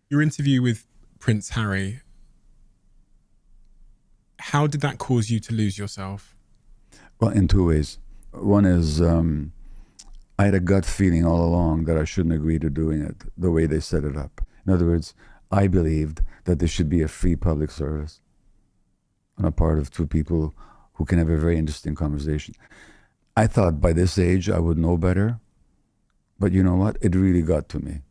Your interview with Prince Harry, how did that cause you to lose yourself? Well, in two ways. One is I had a gut feeling all along that I shouldn't agree to doing it the way they set it up. In other words, I believed that there should be a free public service on a part of two people who can have a very interesting conversation. I thought by this age I would know better, but you know what? It really got to me.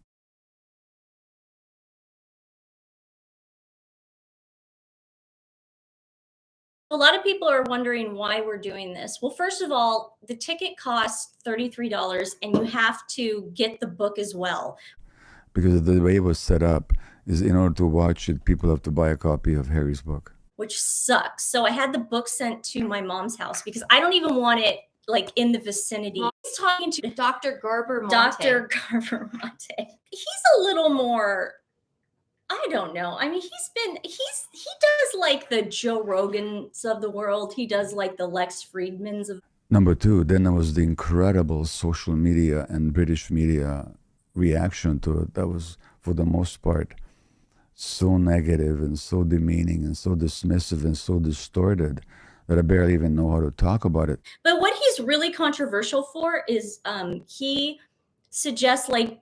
A lot of people are wondering why we're doing this. Well, first of all, the ticket costs $33 and you have to get the book as well. Because the way it was set up is in order to watch it, people have to buy a copy of Harry's book. Which sucks. So I had the book sent to my mom's house because I don't even want it like in the vicinity. He's talking to Dr. Garber Monte. Dr. Garber Monte. He's a little more, I don't know. I mean, he does like the Joe Rogans of the world. He does like the Lex Friedmans of. Number two, then there was the incredible social media and British media reaction to it. That was, for the most part, so negative and so demeaning and so dismissive and so distorted that I barely even know how to talk about it. But what he's really controversial for is he suggests like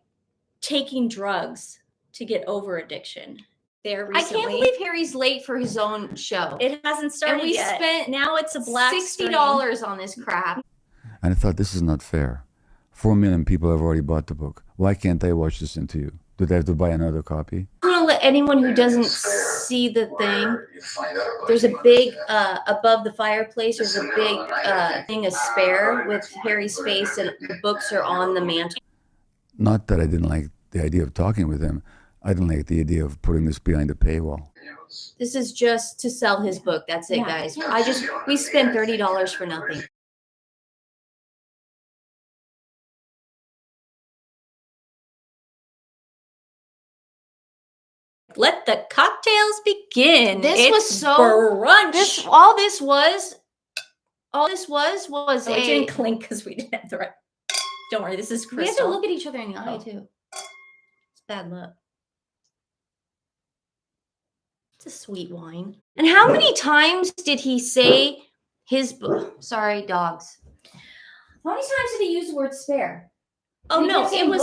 taking drugs to get over addiction. There recently. I can't believe Harry's late for his own show. It hasn't started and we yet. spent now it's a black $60 on this crap. And I thought, this is not fair. 4 million people have already bought the book. Why can't I watch this interview? Do they have to buy another copy? I'm going to let anyone who doesn't see the thing, there's a big, above the fireplace, there's a big thing, a spare with Harry's face, and the books are on the mantle. Not that I didn't like the idea of talking with him. I didn't like the idea of putting this behind a paywall. This is just to sell his book. That's it, guys. We spent $30 for nothing. Let the cocktails begin. This was so brunch. All this was it didn't clink because we didn't have the right. Don't worry, this is crystal. We have to look at each other in the eye too. It's bad luck. It's a sweet wine. And how many times did he say his book? Sorry, dogs. How many times did he use the word spare? Oh no, it was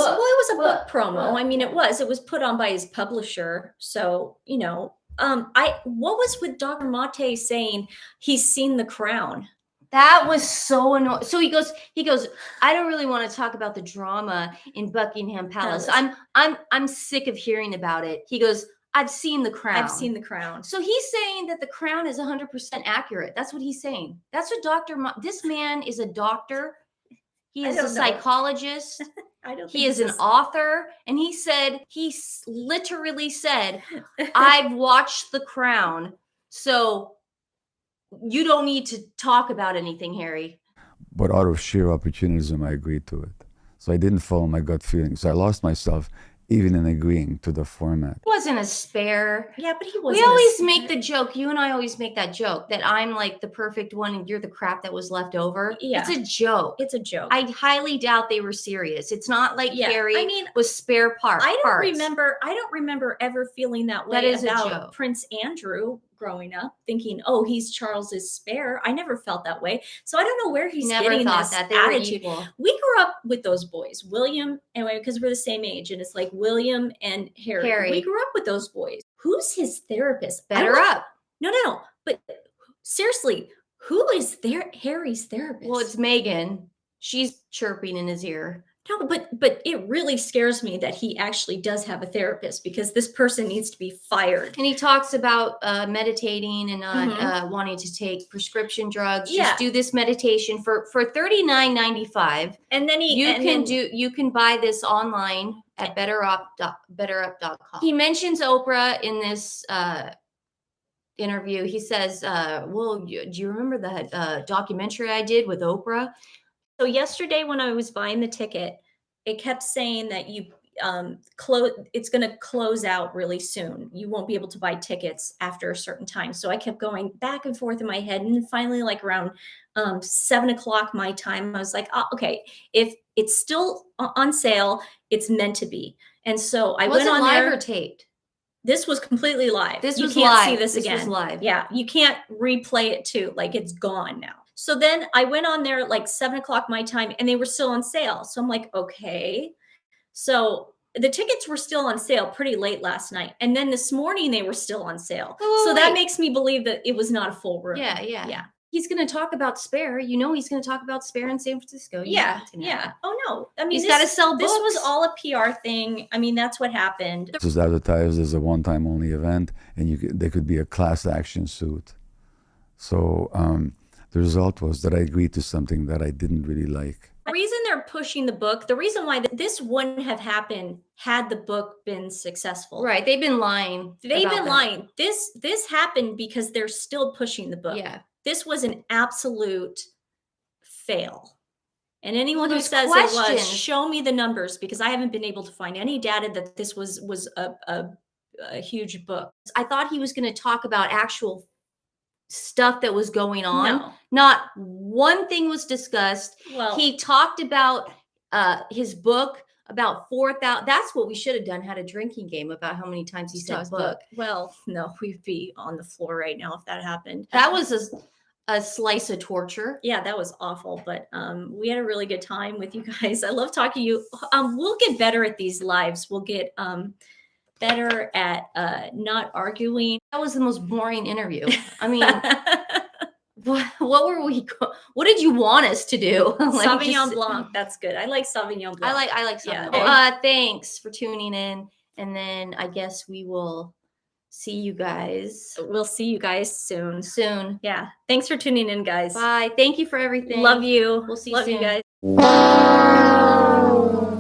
a book promo. I mean, it was put on by his publisher. So, you know, what was with Dr. Mate saying he's seen The Crown? That was so annoying. So he goes, I don't really want to talk about the drama in Buckingham Palace. I'm sick of hearing about it. He goes, I've seen The Crown. I've seen The Crown. So he's saying that The Crown is 100% accurate. That's what he's saying. That's what this man is a doctor. He is a psychologist. He is an author. And he literally said, I've watched The Crown. So you don't need to talk about anything, Harry. But out of sheer opportunism, I agreed to it. So I didn't follow my gut feelings. I lost myself even in agreeing to the format. He wasn't a spare. Yeah, but he wasn't. We always make the joke, you and I always make that joke, that I'm like the perfect one and you're the crap that was left over. Yeah. It's a joke. It's a joke. I highly doubt they were serious. It's not like Harry was spare parts. I don't remember ever feeling that way about Prince Andrew growing up, thinking, oh, he's Charles's spare. I never felt that way. So I don't know where he's getting this attitude. We grew up with those boys, William, anyway, because we're the same age, and it's like William and Harry. We grew up with those boys. Who's his therapist? Better up. No. But seriously, who is Harry's therapist? Well, it's Meghan. She's chirping in his ear. No, but it really scares me that he actually does have a therapist, because this person needs to be fired. And he talks about meditating and not wanting to take prescription drugs. Just do this meditation for $39.95. And then you can buy this online at betterup.com. He mentions Oprah in this interview. He says, well, do you remember that documentary I did with Oprah? So yesterday when I was buying the ticket, it kept saying that it's going to close out really soon. You won't be able to buy tickets after a certain time. So I kept going back and forth in my head. And finally, like around 7 o'clock my time, I was like, oh, okay, if it's still on sale, it's meant to be. And so I went on live there. or taped? This was completely live. This you was can't live. see this again. This was live. Yeah, you can't replay it too. Like it's gone now. So then I went on there at like 7 o'clock my time, and they were still on sale. So I'm like, okay. So the tickets were still on sale pretty late last night. And then this morning they were still on sale. So that makes me believe that it was not a full room. Yeah. He's going to talk about Spare. You know, he's going to talk about Spare in San Francisco. Yeah. Oh, no. I mean, he's got to sell books. This was all a PR thing. I mean, that's what happened. This was advertised as a one-time only event, and there could be a class action suit. So the result was that I agreed to something that I didn't really like. The reason they're pushing the book, the reason why this wouldn't have happened had the book been successful. Right. They've been lying. This happened because they're still pushing the book. Yeah. This was an absolute fail. And anyone who says it was, show me the numbers, because I haven't been able to find any data that this was a huge book. I thought he was going to talk about actual stuff that was going on. No. Not one thing was discussed. Well, he talked about his book, about 4,000. That's what we should have done, had a drinking game about how many times he said book. Well, no, we'd be on the floor right now if that happened. That was a slice of torture. Yeah, that was awful. But we had a really good time with you guys. I love talking to you. We'll get better at these lives. We'll get better at not arguing. That was the most boring interview. I mean, what were we? What did you want us to do? Sauvignon Blanc. That's good. I like Sauvignon Blanc. I like Sauvignon Blanc. Thanks for tuning in. And then I guess we will see you guys. We'll see you guys soon. Yeah. Thanks for tuning in, guys. Bye. Thank you for everything. Love you. We'll see you soon. Love you guys.